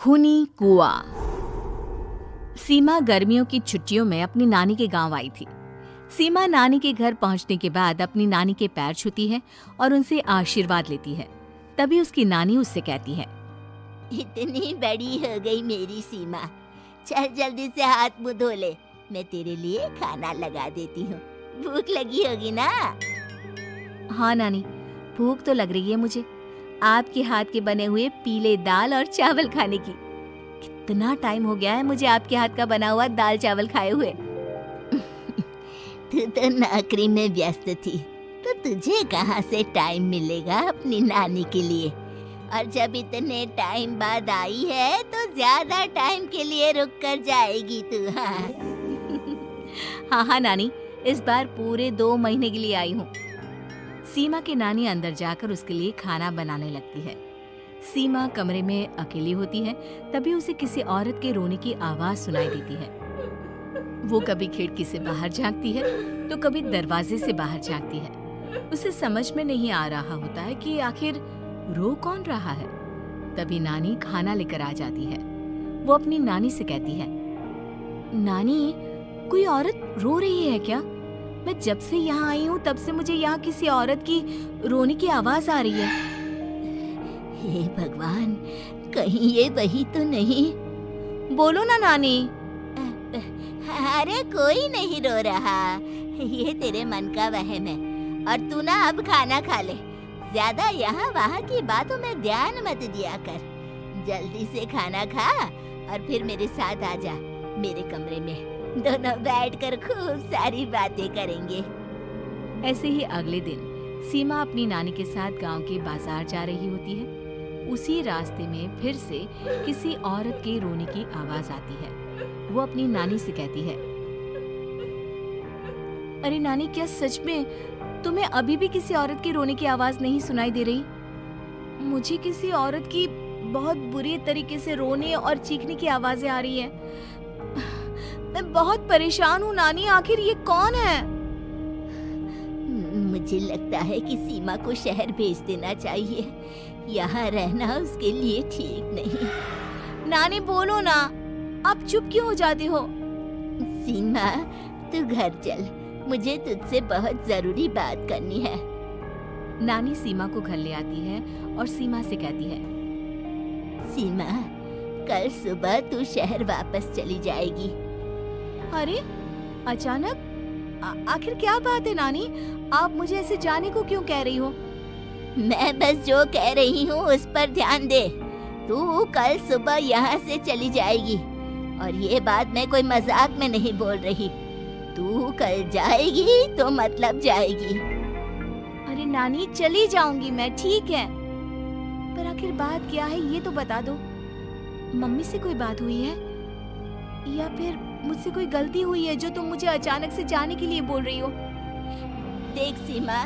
खूनी कुआं। सीमा गर्मियों की छुट्टियों में अपनी नानी के गांव आई थी। सीमा नानी के घर पहुंचने के बाद अपनी नानी के पैर छूती है और उनसे आशीर्वाद लेती है। तभी उसकी नानी उससे कहती है, इतनी बड़ी हो गई मेरी सीमा, चल जल्दी से हाथ मुंह धो ले, मैं तेरे लिए खाना लगा देती हूँ। भूख लगी होगी ना? हाँ नानी, भूख तो लग रही है मुझे, आपके हाथ के बने हुए पीले दाल और चावल खाने की। कितना टाइम हो गया है मुझे आपके हाथ का बना हुआ दाल चावल खाए हुए। तू तो नौकरी में व्यस्त थी, तो तुझे कहाँ से टाइम मिलेगा अपनी नानी के लिए? और जब इतने टाइम बाद आई है तो ज्यादा टाइम के लिए रुक कर जाएगी तू। हाँ नानी, इस बार पूरे 2 महीने के लिए आई हूँ। सीमा की नानी अंदर जाकर उसके लिए खाना बनाने लगती है। सीमा कमरे में अकेली होती है, तभी उसे किसी औरत के रोने की आवाज सुनाई देती है। वो कभी खिड़की से बाहर झांकती है तो कभी दरवाजे से बाहर झांकती है। उसे समझ में नहीं आ रहा होता है कि आखिर रो कौन रहा है। तभी नानी खाना लेकर आ जाती है। वो अपनी नानी से कहती है, नानी, कोई औरत रो रही है क्या? मैं जब से यहाँ आई हूँ तब से मुझे यहाँ किसी औरत की रोने की आवाज आ रही है। हे भगवान, कहीं ये वही तो नहीं? बोलो ना नानी। अरे कोई नहीं रो रहा, ये तेरे मन का वहम है। और तू ना अब खाना खा ले, ज्यादा यहाँ वहाँ की बातों में ध्यान मत दिया कर। जल्दी से खाना खा और फिर मेरे साथ आ जा मेरे कमरे में, दोनों बैठकर खूब सारी बातें करेंगे। ऐसे ही अगले दिन सीमा अपनी नानी के साथ गांव के बाजार जा रही होती है। उसी रास्ते में फिर से किसी औरत के रोने की आवाज आती है। वो अपनी नानी से कहती है, अरे नानी, क्या सच में तुम्हें अभी भी किसी औरत के रोने की आवाज नहीं सुनाई दे रही? मुझे किसी औरत की बहुत बुरी तरीके से रोने और चीखने की आवाजें आ रही हैं। मैं बहुत परेशान हूँ नानी, आखिर ये कौन है? मुझे लगता है कि सीमा को शहर भेज देना चाहिए, यहाँ रहना उसके लिए ठीक नहीं। नानी बोलो ना, आप चुप क्यों हो जाती हो? सीमा, तू घर चल, मुझे तुझसे बहुत जरूरी बात करनी है। नानी सीमा को घर ले आती है और सीमा से कहती है, सीमा, कल सुबह तू शहर वापस चली जाएगी। अरे अचानक? आखिर क्या बात है नानी, आप मुझे ऐसे जाने को क्यों कह रही हो? मैं बस जो कह रही हूँ उस पर ध्यान दे। तू कल सुबह यहाँ से चली जाएगी, और ये बात मैं कोई मजाक में नहीं बोल रही। तू कल जाएगी तो मतलब जाएगी। अरे नानी, चली जाऊंगी मैं, ठीक है, पर आखिर बात क्या है ये तो बता दो। मम्मी से कोई बात हुई है या फिर मुझसे कोई गलती हुई है जो तुम मुझे अचानक से जाने के लिए बोल रही हो? देख सीमा,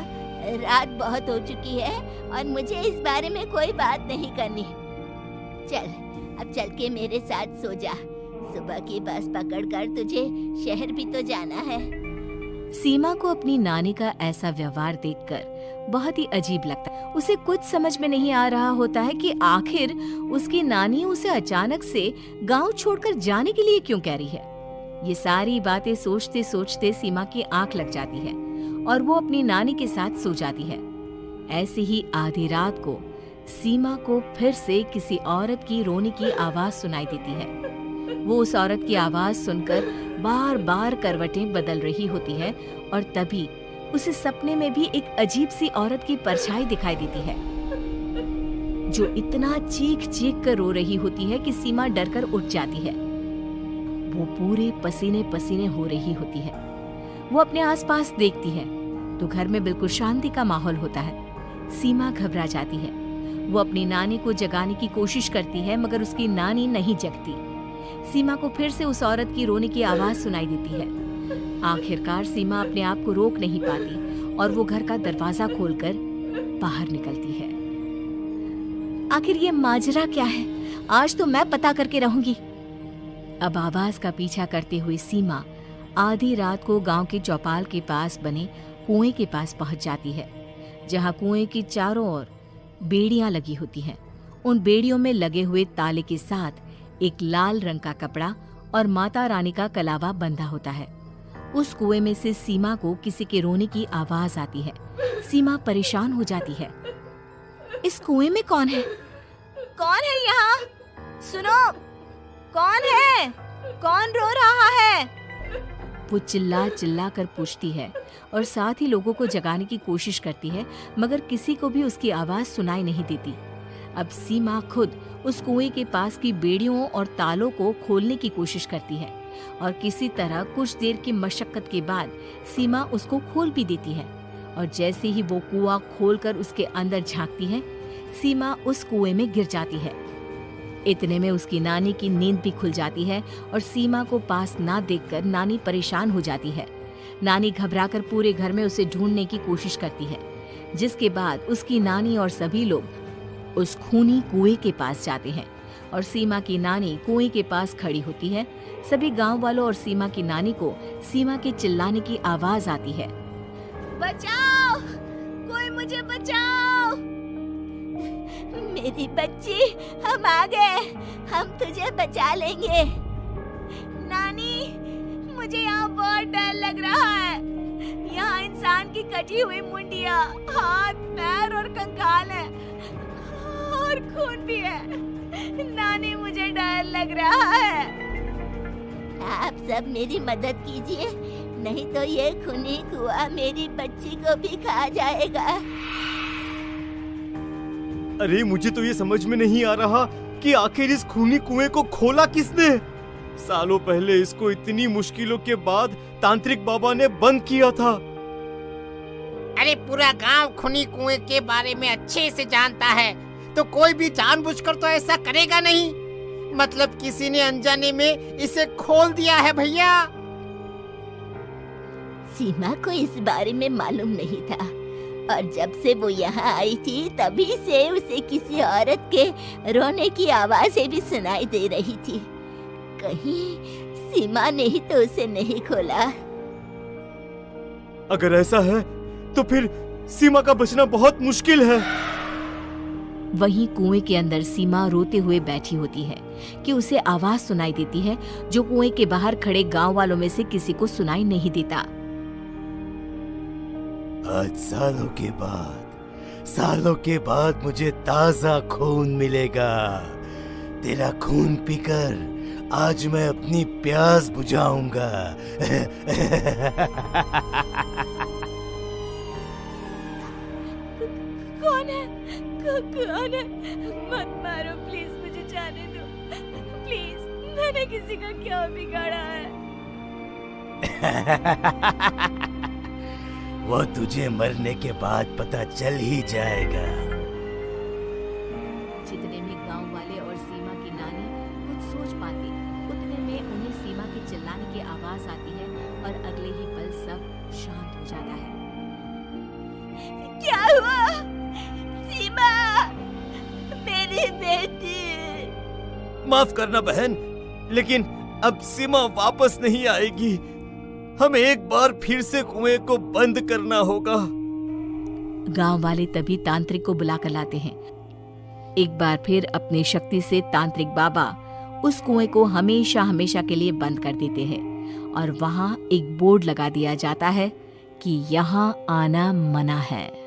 रात बहुत हो चुकी है और मुझे इस बारे में कोई बात नहीं करनी। चल, अब चल के मेरे साथ सो जा। सुबह की बस पकड़कर तुझे शहर भी तो जाना है। सीमा को अपनी नानी का ऐसा व्यवहार देखकर बहुत ही अजीब लगता है। उसे कुछ समझ में नहीं आ रहा होता है कि आखिर उसकी नानी उसे अचानक से गांव छोड़कर जाने के लिए क्यों कह रही है। ये सारी बातें सोचते सोचते सीमा की आंख लग जाती है और वो अपनी नानी के साथ सो जाती है। ऐसे ही आधी रात को सीमा को फिर से किसी औरत की रोने की आवाज सुनाई देती है। वो उस औरत की आवाज सुनकर बार बार करवटें बदल रही होती है और तभी उसे सपने में भी एक अजीब सी औरत की परछाई दिखाई देती है, जो इतना चीख चीख कर रो रही होती है कि सीमा डरकर उठ जाती है। वो पूरे पसीने पसीने हो रही होती है। वो अपने आसपास देखती है तो घर में बिल्कुल शांति का माहौल होता है। सीमा घबरा जाती है। वो अपनी नानी को जगाने की कोशिश करती है, मगर उसकी नानी नहीं जगती। सीमा को फिर से उस औरत की रोने की आवाज सुनाई देती है। आखिरकार सीमा अपने आप को रोक नहीं पाती और वो घर का दरवाजा खोलकर बाहर निकलती है। आखिर ये माजरा क्या है? आज तो मैं पता करके रहूंगी। अब आवाज का पीछा करते हुए सीमा आधी रात को गांव के चौपाल के पास बने कुएं के पास पहुंच जाती है, जहां कुएं की चारों ओर बेड़ियां लगी होती हैं। उन बेड़ियों में लगे हुए ताले के साथ एक लाल रंग का कपड़ा और माता रानी का कलावा बंधा होता है। उस कुएं में से सीमा को किसी के रोने की आवाज आती है। सीमा परेशान हो जाती है। इस कुएं में कौन है? कौन है यहाँ? सुनो, कौन है? कौन रो रहा है? वो चिल्ला चिल्ला कर पूछती है और साथ ही लोगों को जगाने की कोशिश करती है, मगर किसी को भी उसकी आवाज सुनाई नहीं देती। अब सीमा खुद उस कुएं के पास की बेड़ियों और तालों को खोलने की कोशिश करती है और किसी तरह कुछ देर की मशक्कत के बाद सीमा उसको खोल भी देती है। और जैसे ही वो कुआं खोलकर उसके अंदर झांकती है, सीमा उस कुएं में गिर जाती है। इतने में उसकी नानी की नींद भी खुल जाती है और सीमा को पास ना देखकर नानी परेशान हो जाती है। नानी घबराकर पूरे घर में उसे ढूंढने की कोशिश करती है, जिसके बाद उसकी नानी और सभी लोग उस खूनी कुएं के पास जाते हैं और सीमा की नानी कुएं के पास खड़ी होती है। सभी गांव वालों और सीमा की नानी को सीमा के चिल्लाने की आवाज आती है, बचाओ, कोई मुझे बचाओ। मेरी बच्ची, हम आ गए, हम तुझे बचा लेंगे। नानी, मुझे यहाँ बहुत डर लग रहा है। यहाँ इंसान की कटी हुई मुंडिया, हाथ, पैर और कंकाल है और खून भी है। नानी, मुझे डर लग रहा है। आप सब मेरी मदद कीजिए, नहीं तो ये खूनी कुआं मेरी बच्ची को भी खा जाएगा। अरे मुझे तो ये समझ में नहीं आ रहा कि आखिर इस खूनी कुएं को खोला किसने। सालों पहले इसको इतनी मुश्किलों के बाद तांत्रिक बाबा ने बंद किया था। अरे पूरा गांव खूनी कुएं के बारे में अच्छे से जानता है, तो कोई भी जानबूझकर तो ऐसा करेगा नहीं। मतलब किसी ने अनजाने में इसे खोल दिया है भैया। सीमा को इस बारे में मालूम नहीं था और जब से वो यहाँ आई थी तभी से उसे किसी औरत के रोने की आवाजें भी सुनाई दे रही थी। कहीं सीमा ने ही तो उसे नहीं खोला। अगर ऐसा है तो फिर सीमा का बचना बहुत मुश्किल है। वहीं कुएं के अंदर सीमा रोते हुए बैठी होती है कि उसे आवाज सुनाई देती है जो कुएं के बाहर खड़े गांव वालों में से किसी को सुनाई नहीं देता। आज सालों के बाद मुझे ताजा खून मिलेगा। तेरा खून पीकर आज मैं अपनी प्यास बुझाऊंगा। कौन है? कौन है? मत मारो प्लीज, मुझे जाने दो प्लीज। मैंने किसी का क्या बिगाड़ा है? वो तुझे मरने के बाद पता चल ही जाएगा। जितने में गांव वाले और सीमा की नानी कुछ सोच पाते, उतने में उन्हें सीमा के चिल्लाने की आवाज आती है और अगले ही पल सब शांत हो जाता है। क्या हुआ? सीमा, मेरी बेटी। माफ करना बहन, लेकिन अब सीमा वापस नहीं आएगी। हमें एक बार फिर से कुएं को बंद करना होगा। गांव वाले तभी तांत्रिक को बुलाकर लाते हैं। एक बार फिर अपनी शक्ति से तांत्रिक बाबा उस कुएं को हमेशा हमेशा के लिए बंद कर देते हैं और वहां एक बोर्ड लगा दिया जाता है कि यहाँ आना मना है।